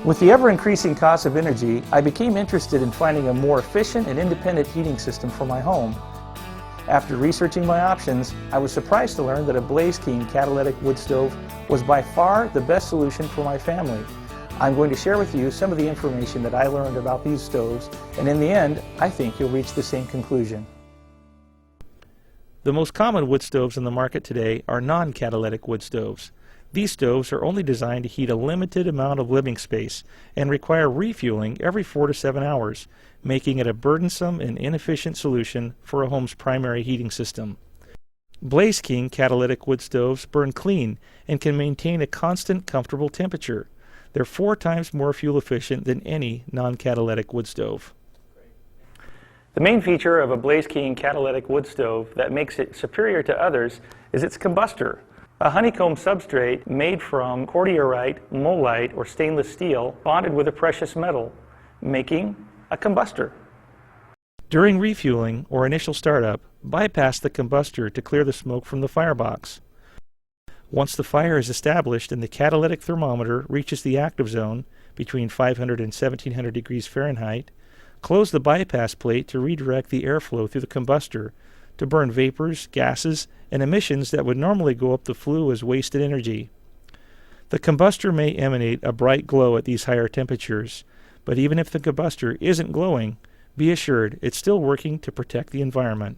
With the ever-increasing cost of energy, I became interested in finding a more efficient and independent heating system for my home. After researching my options, I was surprised to learn that a Blaze King catalytic wood stove was by far the best solution for my family. I'm going to share with you some of the information that I learned about these stoves, and in the end, I think you'll reach the same conclusion. The most common wood stoves in the market today are non-catalytic wood stoves. These stoves are only designed to heat a limited amount of living space and require refueling every 4 to 7 hours, making it a burdensome and inefficient solution for a home's primary heating system. Blaze King catalytic wood stoves burn clean and can maintain a constant, comfortable temperature. They're 4 times more fuel efficient than any non-catalytic wood stove. The main feature of a Blaze King catalytic wood stove that makes it superior to others is its combustor, a honeycomb substrate made from cordierite, molite, or stainless steel bonded with a precious metal, making a combustor. During refueling or initial startup, bypass the combustor to clear the smoke from the firebox. Once the fire is established and the catalytic thermometer reaches the active zone between 500 and 1700 degrees Fahrenheit, close the bypass plate to redirect the airflow through the combustor to burn vapors, gases, and emissions that would normally go up the flue as wasted energy. The combustor may emanate a bright glow at these higher temperatures, but even if the combustor isn't glowing, be assured it's still working to protect the environment.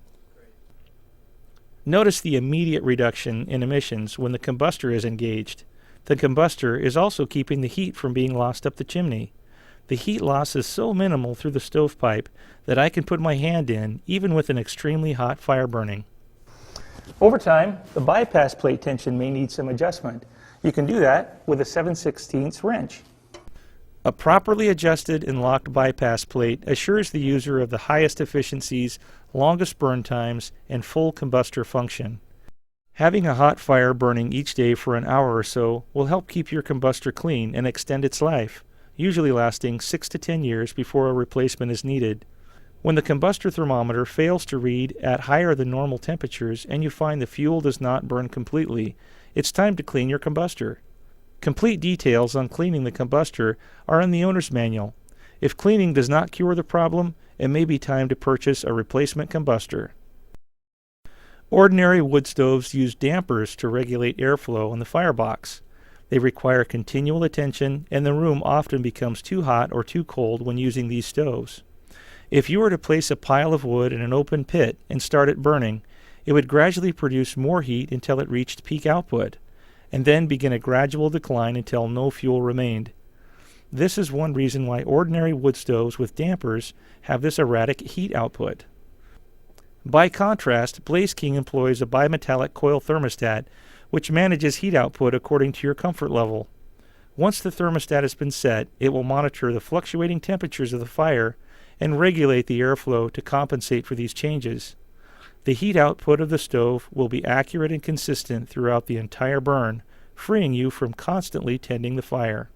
Notice the immediate reduction in emissions when the combustor is engaged. The combustor is also keeping the heat from being lost up the chimney. The heat loss is so minimal through the stovepipe that I can put my hand in even with an extremely hot fire burning. Over time, the bypass plate tension may need some adjustment. You can do that with a 7/16 wrench. A properly adjusted and locked bypass plate assures the user of the highest efficiencies, longest burn times, and full combustor function. Having a hot fire burning each day for an hour or so will help keep your combustor clean and extend its life, usually lasting 6 to 10 years before a replacement is needed. When the combustor thermometer fails to read at higher than normal temperatures and you find the fuel does not burn completely, it's time to clean your combustor. Complete details on cleaning the combustor are in the owner's manual. If cleaning does not cure the problem, it may be time to purchase a replacement combustor. Ordinary wood stoves use dampers to regulate airflow in the firebox. They require continual attention, and the room often becomes too hot or too cold when using these stoves. If you were to place a pile of wood in an open pit and start it burning, it would gradually produce more heat until it reached peak output, and then begin a gradual decline until no fuel remained. This is one reason why ordinary wood stoves with dampers have this erratic heat output. By contrast, Blaze King employs a bimetallic coil thermostat which manages heat output according to your comfort level. Once the thermostat has been set, it will monitor the fluctuating temperatures of the fire and regulate the airflow to compensate for these changes. The heat output of the stove will be accurate and consistent throughout the entire burn, freeing you from constantly tending the fire.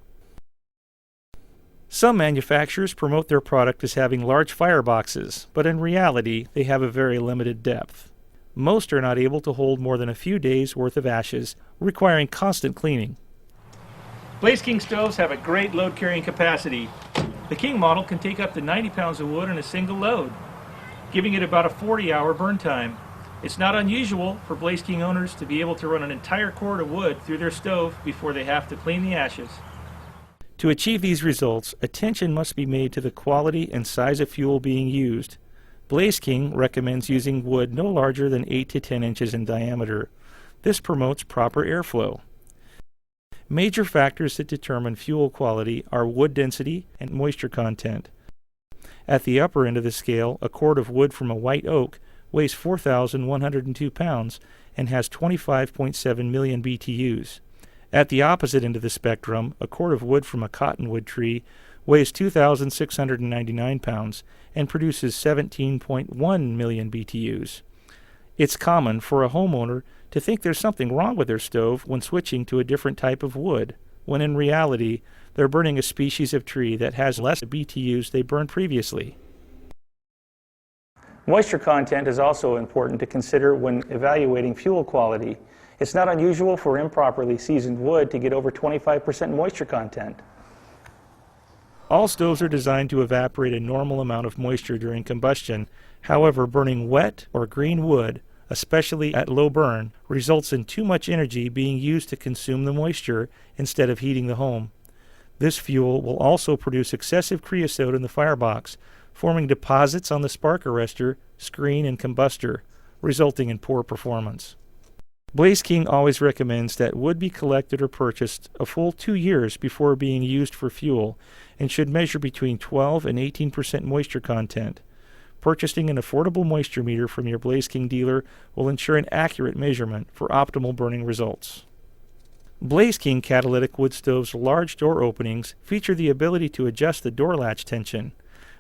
Some manufacturers promote their product as having large fireboxes, but in reality, they have a very limited depth. Most are not able to hold more than a few days' worth of ashes, requiring constant cleaning. Blaze King stoves have a great load carrying capacity. The King model can take up to 90 pounds of wood in a single load, giving it about a 40-hour burn time. It's not unusual for Blaze King owners to be able to run an entire cord of wood through their stove before they have to clean the ashes. To achieve these results, attention must be made to the quality and size of fuel being used. Blaze King recommends using wood no larger than 8 to 10 inches in diameter. This promotes proper airflow. Major factors that determine fuel quality are wood density and moisture content. At the upper end of the scale, a cord of wood from a white oak weighs 4,102 pounds and has 25.7 million BTUs. At the opposite end of the spectrum, a cord of wood from a cottonwood tree weighs 2,699 pounds and produces 17.1 million BTUs. It's common for a homeowner to think there's something wrong with their stove when switching to a different type of wood, when in reality they're burning a species of tree that has less BTUs they burned previously. Moisture content is also important to consider when evaluating fuel quality. It's not unusual for improperly seasoned wood to get over 25% moisture content. All stoves are designed to evaporate a normal amount of moisture during combustion. However, burning wet or green wood, especially at low burn, results in too much energy being used to consume the moisture instead of heating the home. This fuel will also produce excessive creosote in the firebox, forming deposits on the spark arrestor, screen, and combustor, resulting in poor performance. Blaze King always recommends that wood be collected or purchased a full 2 years before being used for fuel and should measure between 12 and 18% moisture content. Purchasing an affordable moisture meter from your Blaze King dealer will ensure an accurate measurement for optimal burning results. Blaze King catalytic wood stoves' large door openings feature the ability to adjust the door latch tension.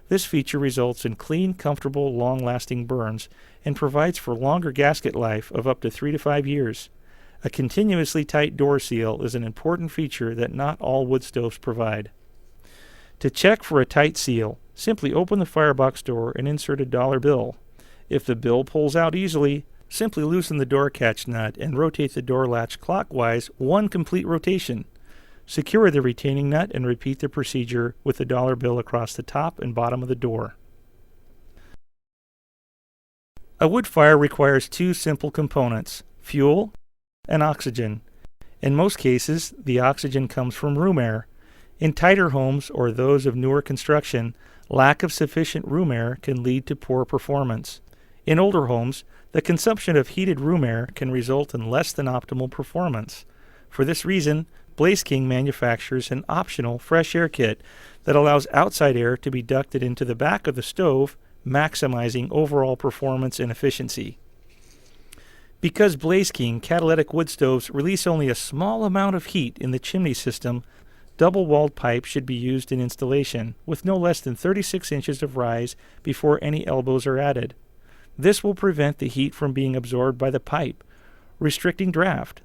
This feature results in clean, comfortable, long-lasting burns and provides for longer gasket life of up to 3 to 5 years. A continuously tight door seal is an important feature that not all wood stoves provide. To check for a tight seal, simply open the firebox door and insert a dollar bill. If the bill pulls out easily, simply loosen the door catch nut and rotate the door latch clockwise 1 complete rotation. Secure the retaining nut and repeat the procedure with the dollar bill across the top and bottom of the door. A wood fire requires 2 simple components, fuel and oxygen. In most cases, the oxygen comes from room air. In tighter homes or those of newer construction, lack of sufficient room air can lead to poor performance. In older homes, the consumption of heated room air can result in less than optimal performance. For this reason, Blaze King manufactures an optional fresh air kit that allows outside air to be ducted into the back of the stove, maximizing overall performance and efficiency. Because Blaze King catalytic wood stoves release only a small amount of heat in the chimney system, double-walled pipe should be used in installation, with no less than 36 inches of rise before any elbows are added. This will prevent the heat from being absorbed by the pipe, restricting draft.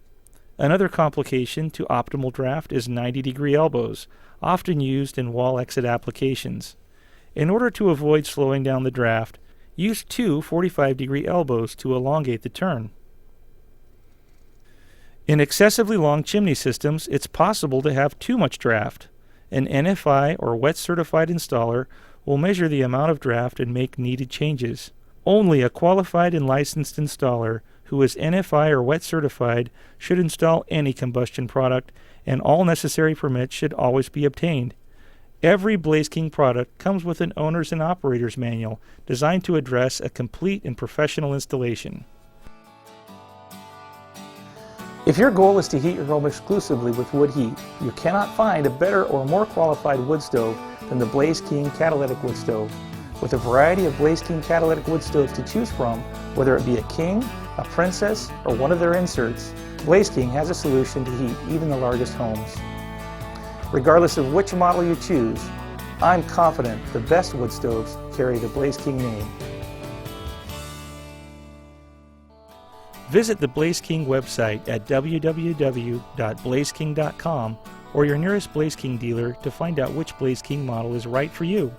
Another complication to optimal draft is 90-degree elbows, often used in wall exit applications. In order to avoid slowing down the draft, use 2 45-degree elbows to elongate the turn. In excessively long chimney systems, it's possible to have too much draft. An NFI or wet certified installer will measure the amount of draft and make needed changes. Only a qualified and licensed installer who is NFI or wet certified should install any combustion product, and all necessary permits should always be obtained. Every Blaze King product comes with an owner's and operator's manual designed to address a complete and professional installation. If your goal is to heat your home exclusively with wood heat, you cannot find a better or more qualified wood stove than the Blaze King catalytic wood stove. With a variety of Blaze King catalytic wood stoves to choose from, whether it be a King, a Princess, or one of their inserts, Blaze King has a solution to heat even the largest homes. Regardless of which model you choose, I'm confident the best wood stoves carry the Blaze King name. Visit the Blaze King website at www.blazeking.com or your nearest Blaze King dealer to find out which Blaze King model is right for you.